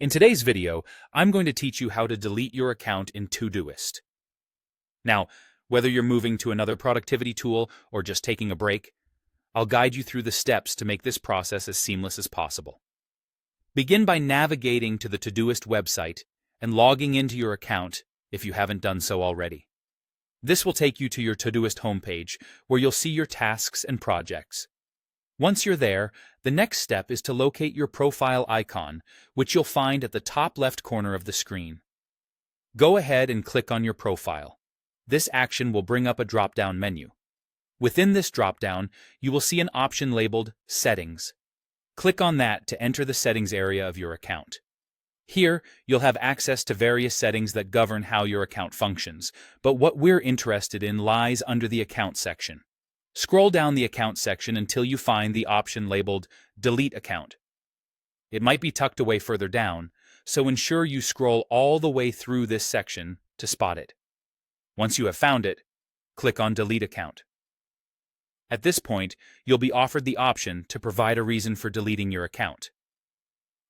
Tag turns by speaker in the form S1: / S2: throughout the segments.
S1: In today's video, I'm going to teach you how to delete your account in Todoist. Now, whether you're moving to another productivity tool or just taking a break, I'll guide you through the steps to make this process as seamless as possible. Begin by navigating to the Todoist website and logging into your account if you haven't done so already. This will take you to your Todoist homepage, where you'll see your tasks and projects. Once you're there, the next step is to locate your profile icon, which you'll find at the top left corner of the screen. Go ahead and click on your profile. This action will bring up a drop-down menu. Within this drop-down, you will see an option labeled Settings. Click on that to enter the settings area of your account. Here, you'll have access to various settings that govern how your account functions, but what we're interested in lies under the Account section. Scroll down the Account section until you find the option labeled Delete Account. It might be tucked away further down, so ensure you scroll all the way through this section to spot it. Once you have found it, click on Delete Account. At this point, you'll be offered the option to provide a reason for deleting your account.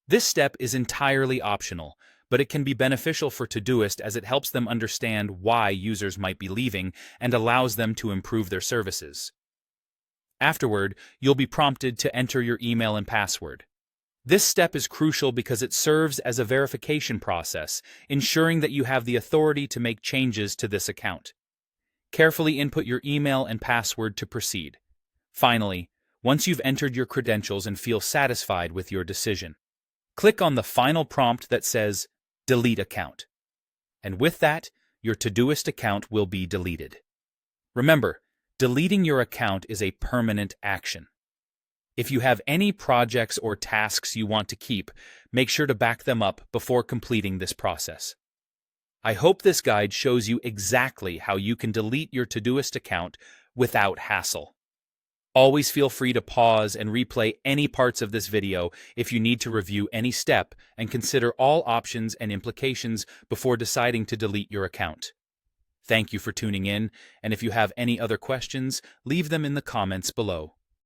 S1: This step is entirely optional, but it can be beneficial for Todoist as it helps them understand why users might be leaving and allows them to improve their services. Afterward, you'll be prompted to enter your email and password. This step is crucial because it serves as a verification process, ensuring that you have the authority to make changes to this account. Carefully input your email and password to proceed. Finally, once you've entered your credentials and feel satisfied with your decision, click on the final prompt that says Delete Account. And with that, your Todoist account will be deleted. Remember, deleting your account is a permanent action. If you have any projects or tasks you want to keep, make sure to back them up before completing this process. I hope this guide shows you exactly how you can delete your Todoist account without hassle. Always feel free to pause and replay any parts of this video if you need to review any step and consider all options and implications before deciding to delete your account. Thank you for tuning in, and if you have any other questions, leave them in the comments below.